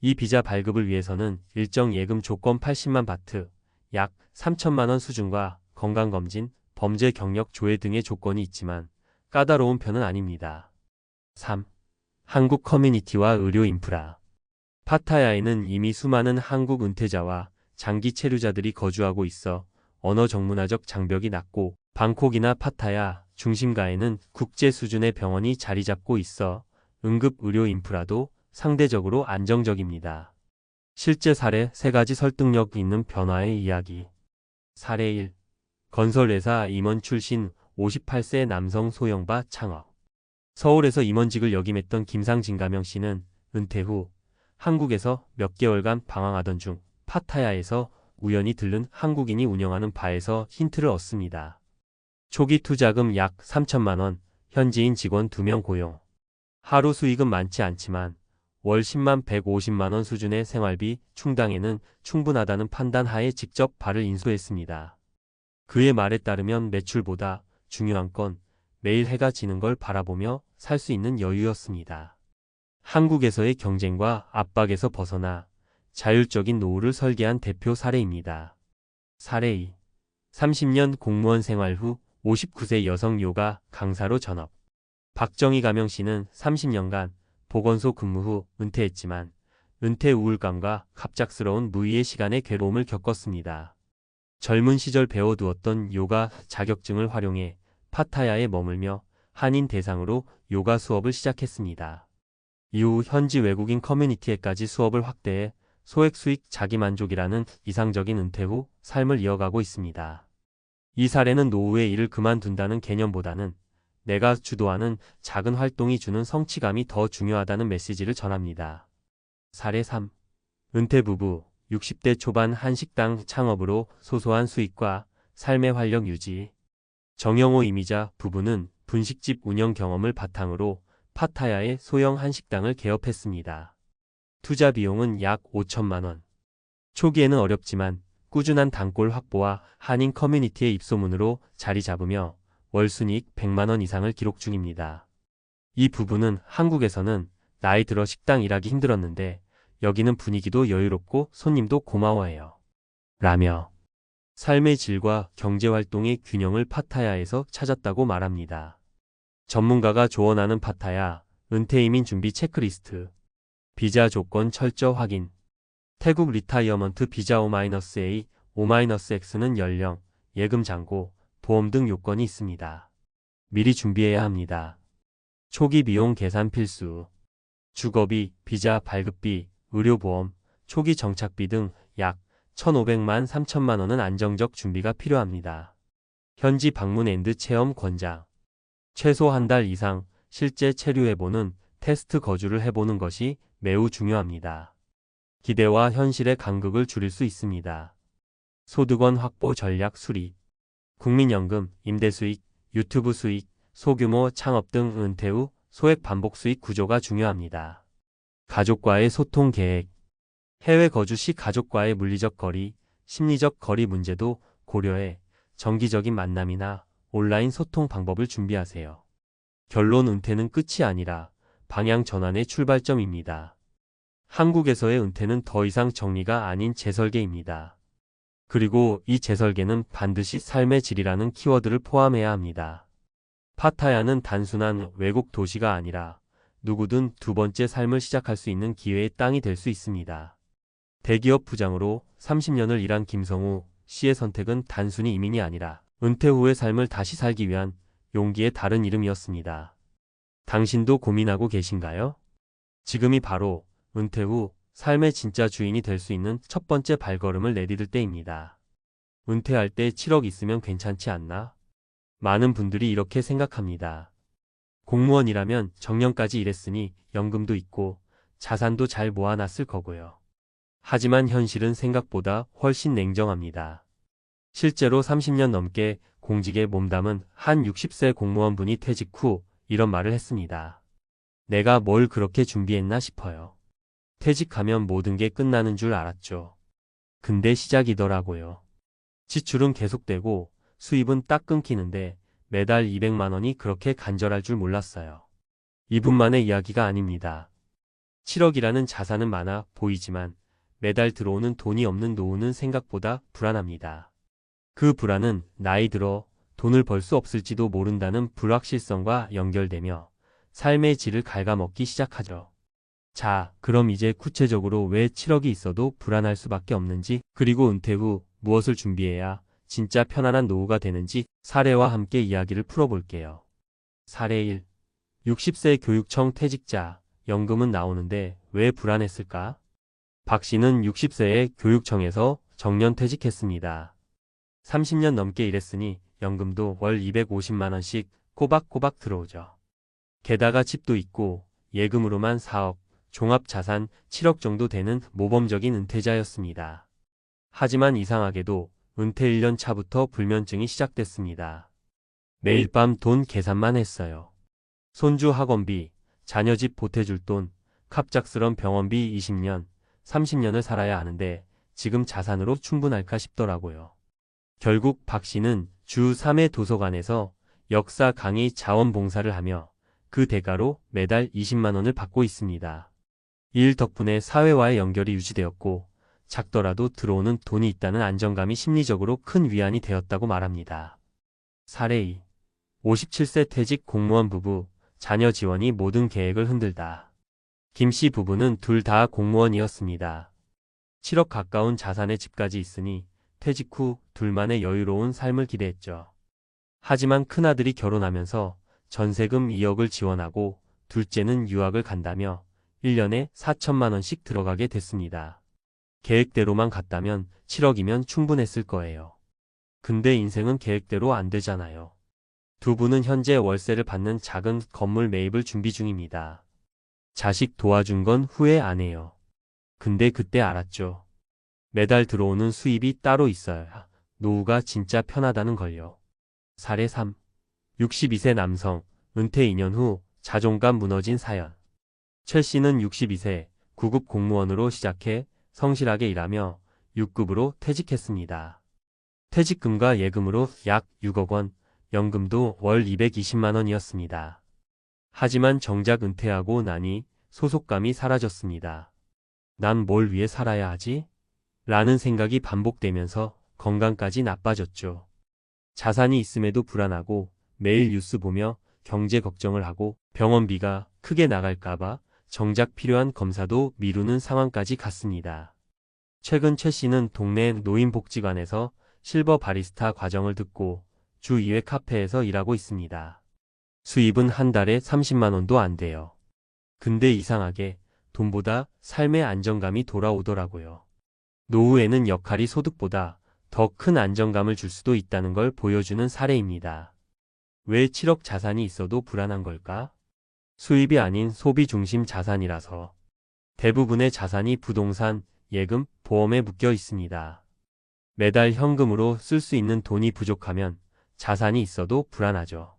이 비자 발급을 위해서는 일정 예금 조건 80만 바트, 약 3천만 원 수준과 건강검진, 범죄 경력 조회 등의 조건이 있지만 까다로운 편은 아닙니다. 3. 한국 커뮤니티와 의료 인프라. 파타야에는 이미 수많은 한국 은퇴자와 장기 체류자들이 거주하고 있어 언어 정문화적 장벽이 낮고 방콕이나 파타야 중심가에는 국제 수준의 병원이 자리 잡고 있어 응급 의료 인프라도 상대적으로 안정적입니다. 실제 사례 3가지 설득력 있는 변화의 이야기. 사례 1. 건설회사 임원 출신 58세 남성 소형바 창업. 서울에서 임원직을 역임했던 김상진가명 씨는 은퇴 후 한국에서 몇 개월간 방황하던 중 파타야에서 우연히 들른 한국인이 운영하는 바에서 힌트를 얻습니다. 초기 투자금 약 3천만 원, 현지인 직원 2명 고용. 하루 수익은 많지 않지만 월 10만 150만 원 수준의 생활비 충당에는 충분하다는 판단 하에 직접 발을 인수했습니다. 그의 말에 따르면 매출보다 중요한 건 매일 해가 지는 걸 바라보며 살 수 있는 여유였습니다. 한국에서의 경쟁과 압박에서 벗어나 자율적인 노후를 설계한 대표 사례입니다. 사례 2. 30년 공무원 생활 후 59세 여성 요가 강사로 전업. 박정희 가명 씨는 30년간 보건소 근무 후 은퇴했지만 은퇴 우울감과 갑작스러운 무의의 시간의 괴로움을 겪었습니다. 젊은 시절 배워두었던 요가 자격증을 활용해 파타야에 머물며 한인 대상으로 요가 수업을 시작했습니다. 이후 현지 외국인 커뮤니티에까지 수업을 확대해 소액 수익 자기만족이라는 이상적인 은퇴 후 삶을 이어가고 있습니다. 이 사례는 노후의 일을 그만둔다는 개념보다는 내가 주도하는 작은 활동이 주는 성취감이 더 중요하다는 메시지를 전합니다. 사례 3. 은퇴 부부 60대 초반 한식당 창업으로 소소한 수익과 삶의 활력 유지. 정영호 이미자 부부는 분식집 운영 경험을 바탕으로 파타야의 소형 한식당을 개업했습니다. 투자 비용은 약 5천만 원. 초기에는 어렵지만 꾸준한 단골 확보와 한인 커뮤니티의 입소문으로 자리 잡으며 월 순이익 100만 원 이상을 기록 중입니다. 이 부부는 한국에서는 나이 들어 식당 일하기 힘들었는데 여기는 분위기도 여유롭고 손님도 고마워해요. 라며 삶의 질과 경제활동의 균형을 파타야에서 찾았다고 말합니다. 전문가가 조언하는 파타야 은퇴 이민 준비 체크리스트. 비자 조건 철저 확인. 태국 리타이어먼트 비자 O-A, O-X는 연령, 예금 잔고, 보험 등 요건이 있습니다. 미리 준비해야 합니다. 초기 비용 계산 필수. 주거비, 비자 발급비, 의료보험, 초기 정착비 등 약 1,500만 3천만 원은 안정적 준비가 필요합니다. 현지 방문 앤드 체험 권장. 최소 한 달 이상 실제 체류해보는 테스트 거주를 해보는 것이 매우 중요합니다. 기대와 현실의 간극을 줄일 수 있습니다. 소득원 확보 전략 수립. 국민연금, 임대수익, 유튜브 수익, 소규모 창업 등 은퇴 후 소액 반복 수익 구조가 중요합니다. 가족과의 소통 계획. 해외 거주 시 가족과의 물리적 거리, 심리적 거리 문제도 고려해 정기적인 만남이나 온라인 소통 방법을 준비하세요. 결론 은퇴는 끝이 아니라 방향 전환의 출발점입니다. 한국에서의 은퇴는 더 이상 정리가 아닌 재설계입니다. 그리고 이 재설계는 반드시 삶의 질이라는 키워드를 포함해야 합니다. 파타야는 단순한 외국 도시가 아니라 누구든 두 번째 삶을 시작할 수 있는 기회의 땅이 될 수 있습니다. 대기업 부장으로 30년을 일한 김성우 씨의 선택은 단순히 이민이 아니라 은퇴 후의 삶을 다시 살기 위한 용기의 다른 이름이었습니다. 당신도 고민하고 계신가요? 지금이 바로 은퇴 후 삶의 진짜 주인이 될 수 있는 첫 번째 발걸음을 내디딜 때입니다. 은퇴할 때 7억 있으면 괜찮지 않나? 많은 분들이 이렇게 생각합니다. 공무원이라면 정년까지 일했으니 연금도 있고 자산도 잘 모아놨을 거고요. 하지만 현실은 생각보다 훨씬 냉정합니다. 실제로 30년 넘게 공직에 몸담은 한 60세 공무원분이 퇴직 후 이런 말을 했습니다. 내가 뭘 그렇게 준비했나 싶어요. 퇴직하면 모든 게 끝나는 줄 알았죠. 근데 시작이더라고요. 지출은 계속되고 수입은 딱 끊기는데 매달 200만 원이 그렇게 간절할 줄 몰랐어요. 이분만의 이야기가 아닙니다. 7억이라는 자산은 많아 보이지만 매달 들어오는 돈이 없는 노후는 생각보다 불안합니다. 그 불안은 나이 들어 돈을 벌 수 없을지도 모른다는 불확실성과 연결되며 삶의 질을 갉아먹기 시작하죠. 자, 그럼 이제 구체적으로 왜 7억이 있어도 불안할 수밖에 없는지, 그리고 은퇴 후 무엇을 준비해야 진짜 편안한 노후가 되는지 사례와 함께 이야기를 풀어볼게요. 사례 1. 60세 교육청 퇴직자, 연금은 나오는데 왜 불안했을까? 박 씨는 60세에 교육청에서 정년퇴직했습니다. 30년 넘게 일했으니 연금도 월 250만 원씩 꼬박꼬박 들어오죠. 게다가 집도 있고 예금으로만 4억, 종합자산 7억 정도 되는 모범적인 은퇴자였습니다. 하지만 이상하게도 은퇴 1년 차부터 불면증이 시작됐습니다. 매일 밤 돈 계산만 했어요. 손주 학원비, 자녀 집 보태줄 돈, 갑작스런 병원비 20년, 30년을 살아야 하는데 지금 자산으로 충분할까 싶더라고요. 결국 박 씨는 주 3회 도서관에서 역사 강의 자원봉사를 하며 그 대가로 매달 20만 원을 받고 있습니다. 이 일 덕분에 사회와의 연결이 유지되었고 작더라도 들어오는 돈이 있다는 안정감이 심리적으로 큰 위안이 되었다고 말합니다. 사례 2. 57세 퇴직 공무원 부부, 자녀 지원이 모든 계획을 흔들다. 김 씨 부부는 둘 다 공무원이었습니다. 7억 가까운 자산의 집까지 있으니 퇴직 후 둘만의 여유로운 삶을 기대했죠. 하지만 큰아들이 결혼하면서 전세금 2억을 지원하고 둘째는 유학을 간다며 1년에 4천만 원씩 들어가게 됐습니다. 계획대로만 갔다면 7억이면 충분했을 거예요. 근데 인생은 계획대로 안 되잖아요. 두 분은 현재 월세를 받는 작은 건물 매입을 준비 중입니다. 자식 도와준 건 후회 안 해요. 근데 그때 알았죠. 매달 들어오는 수입이 따로 있어야 노후가 진짜 편하다는 걸요. 사례 3. 62세 남성, 은퇴 2년 후 자존감 무너진 사연. 최 씨는 62세 9급 공무원으로 시작해 성실하게 일하며 6급으로 퇴직했습니다. 퇴직금과 예금으로 약 6억 원, 연금도 월 220만 원이었습니다. 하지만 정작 은퇴하고 나니 소속감이 사라졌습니다. 난 뭘 위해 살아야 하지? 라는 생각이 반복되면서 건강까지 나빠졌죠. 자산이 있음에도 불안하고 매일 뉴스 보며 경제 걱정을 하고 병원비가 크게 나갈까봐 정작 필요한 검사도 미루는 상황까지 갔습니다. 최근 최 씨는 동네 노인복지관에서 실버 바리스타 과정을 듣고 주 2회 카페에서 일하고 있습니다. 수입은 한 달에 30만 원도 안 돼요. 근데 이상하게 돈보다 삶의 안정감이 돌아오더라고요. 노후에는 역할이 소득보다 더 큰 안정감을 줄 수도 있다는 걸 보여주는 사례입니다. 왜 7억 자산이 있어도 불안한 걸까? 수입이 아닌 소비 중심 자산이라서. 대부분의 자산이 부동산, 예금, 보험에 묶여 있습니다. 매달 현금으로 쓸 수 있는 돈이 부족하면 자산이 있어도 불안하죠.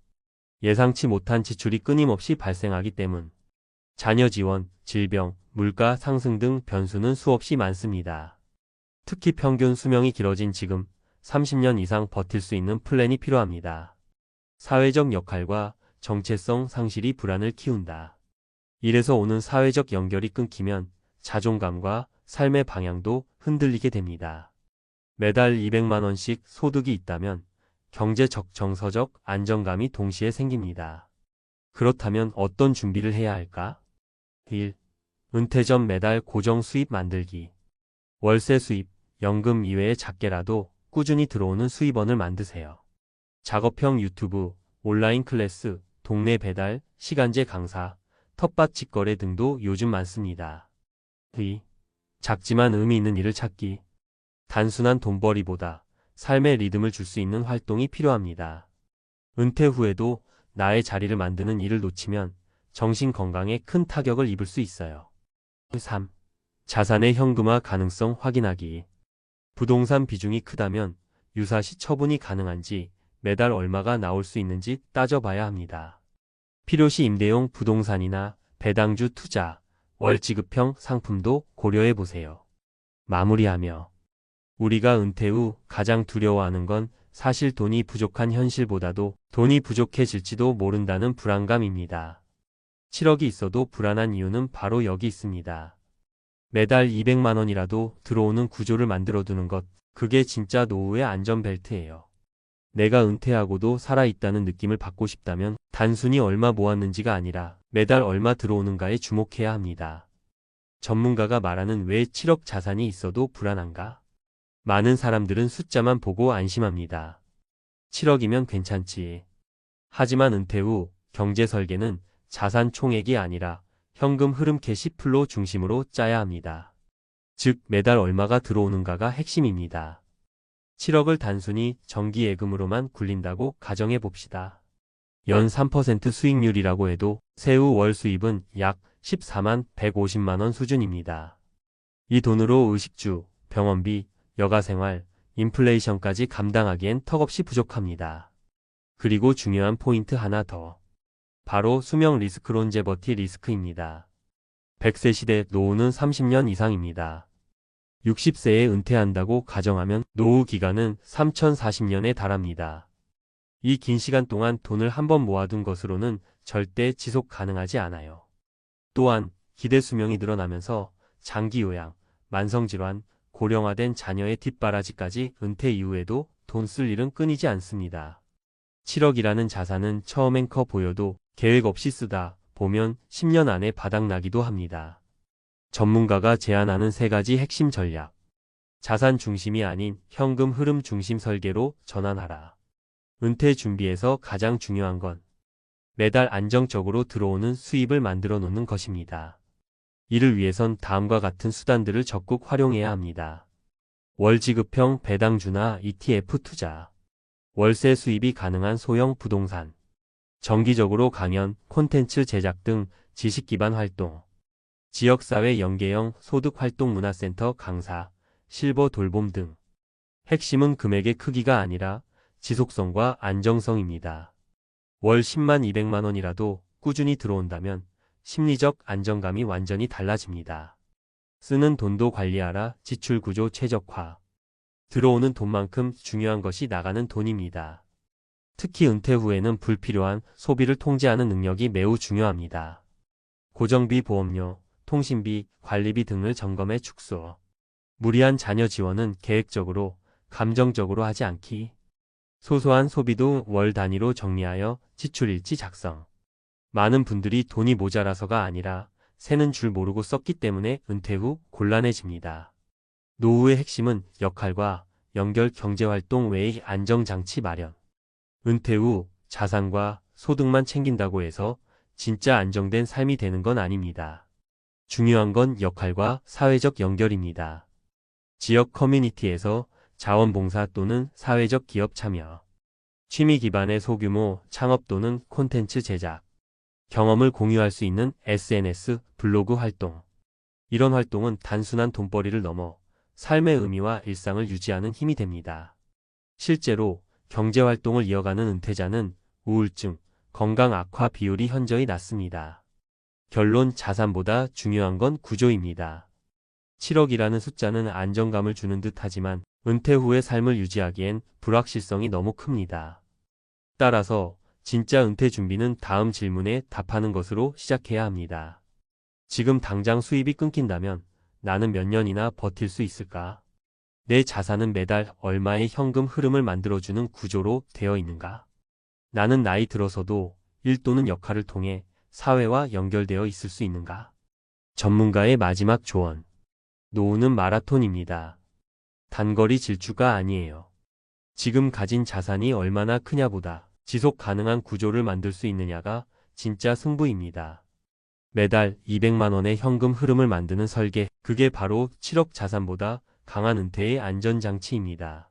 예상치 못한 지출이 끊임없이 발생하기 때문. 자녀 지원, 질병, 물가 상승 등 변수는 수없이 많습니다. 특히 평균 수명이 길어진 지금 30년 이상 버틸 수 있는 플랜이 필요합니다. 사회적 역할과 정체성 상실이 불안을 키운다. 이래서 오는 사회적 연결이 끊기면 자존감과 삶의 방향도 흔들리게 됩니다. 매달 200만 원씩 소득이 있다면 경제적 정서적 안정감이 동시에 생깁니다. 그렇다면 어떤 준비를 해야 할까? 1. 은퇴 전 매달 고정 수입 만들기. 월세 수입, 연금 이외에 작게라도 꾸준히 들어오는 수입원을 만드세요. 작업형 유튜브, 온라인 클래스, 동네 배달, 시간제 강사, 텃밭 직거래 등도 요즘 많습니다. 2. 작지만 의미 있는 일을 찾기. 단순한 돈벌이보다 삶의 리듬을 줄 수 있는 활동이 필요합니다. 은퇴 후에도 나의 자리를 만드는 일을 놓치면 정신 건강에 큰 타격을 입을 수 있어요. 3. 자산의 현금화 가능성 확인하기. 부동산 비중이 크다면 유사시 처분이 가능한지 매달 얼마가 나올 수 있는지 따져봐야 합니다. 필요시 임대용 부동산이나 배당주 투자, 월지급형 상품도 고려해 보세요. 마무리하며 우리가 은퇴 후 가장 두려워하는 건 사실 돈이 부족한 현실보다도 돈이 부족해질지도 모른다는 불안감입니다. 7억이 있어도 불안한 이유는 바로 여기 있습니다. 매달 200만 원이라도 들어오는 구조를 만들어두는 것, 그게 진짜 노후의 안전벨트예요. 내가 은퇴하고도 살아있다는 느낌을 받고 싶다면 단순히 얼마 모았는지가 아니라 매달 얼마 들어오는가에 주목해야 합니다. 전문가가 말하는 왜 7억 자산이 있어도 불안한가? 많은 사람들은 숫자만 보고 안심합니다. 7억이면 괜찮지. 하지만 은퇴 후 경제 설계는 자산 총액이 아니라 현금 흐름 캐시플로 중심으로 짜야 합니다. 즉 매달 얼마가 들어오는가가 핵심입니다. 7억을 단순히 정기예금으로만 굴린다고 가정해 봅시다. 연 3% 수익률이라고 해도 세후 월 수입은 약 14만 150만 원 수준입니다. 이 돈으로 의식주, 병원비, 여가생활, 인플레이션까지 감당하기엔 턱없이 부족합니다. 그리고 중요한 포인트 하나 더. 바로 수명 리스크 론제버티 리스크입니다. 100세 시대 노후는 30년 이상입니다. 60세에 은퇴한다고 가정하면 노후 기간은 3040년에 달합니다. 이 긴 시간 동안 돈을 한번 모아둔 것으로는 절대 지속 가능하지 않아요. 또한 기대 수명이 늘어나면서 장기 요양, 만성질환, 고령화된 자녀의 뒷바라지까지 은퇴 이후에도 돈 쓸 일은 끊이지 않습니다. 7억이라는 자산은 처음엔 커 보여도 계획 없이 쓰다 보면 10년 안에 바닥나기도 합니다. 전문가가 제안하는 3가지 핵심 전략. 자산 중심이 아닌 현금 흐름 중심 설계로 전환하라. 은퇴 준비에서 가장 중요한 건 매달 안정적으로 들어오는 수입을 만들어 놓는 것입니다. 이를 위해선 다음과 같은 수단들을 적극 활용해야 합니다. 월지급형 배당주나 ETF 투자, 월세 수입이 가능한 소형 부동산, 정기적으로 강연, 콘텐츠 제작 등 지식 기반 활동, 지역사회 연계형 소득활동문화센터 강사, 실버 돌봄 등. 핵심은 금액의 크기가 아니라 지속성과 안정성입니다. 월 10만 200만 원이라도 꾸준히 들어온다면 심리적 안정감이 완전히 달라집니다. 쓰는 돈도 관리하라. 지출 구조 최적화. 들어오는 돈만큼 중요한 것이 나가는 돈입니다. 특히 은퇴 후에는 불필요한 소비를 통제하는 능력이 매우 중요합니다. 고정비, 보험료, 통신비, 관리비 등을 점검해 축소. 무리한 자녀 지원은 계획적으로, 감정적으로 하지 않기. 소소한 소비도 월 단위로 정리하여 지출일지 작성. 많은 분들이 돈이 모자라서가 아니라 새는 줄 모르고 썼기 때문에 은퇴 후 곤란해집니다. 노후의 핵심은 역할과 연결 경제활동 외의 안정장치 마련. 은퇴 후 자산과 소득만 챙긴다고 해서 진짜 안정된 삶이 되는 건 아닙니다. 중요한 건 역할과 사회적 연결입니다. 지역 커뮤니티에서 자원봉사 또는 사회적 기업 참여, 취미 기반의 소규모 창업 또는 콘텐츠 제작, 경험을 공유할 수 있는 SNS, 블로그 활동. 이런 활동은 단순한 돈벌이를 넘어 삶의 의미와 일상을 유지하는 힘이 됩니다. 실제로 경제활동을 이어가는 은퇴자는 우울증, 건강 악화 비율이 현저히 낮습니다. 결론 자산보다 중요한 건 구조입니다. 7억이라는 숫자는 안정감을 주는 듯 하지만 은퇴 후의 삶을 유지하기엔 불확실성이 너무 큽니다. 따라서 진짜 은퇴 준비는 다음 질문에 답하는 것으로 시작해야 합니다. 지금 당장 수입이 끊긴다면 나는 몇 년이나 버틸 수 있을까? 내 자산은 매달 얼마의 현금 흐름을 만들어주는 구조로 되어 있는가? 나는 나이 들어서도 일 또는 역할을 통해 사회와 연결되어 있을 수 있는가? 전문가의 마지막 조언. 노후는 마라톤입니다. 단거리 질주가 아니에요. 지금 가진 자산이 얼마나 크냐보다 지속 가능한 구조를 만들 수 있느냐가 진짜 승부입니다. 매달 200만 원의 현금 흐름을 만드는 설계, 그게 바로 7억 자산보다 강한 은퇴의 안전장치입니다.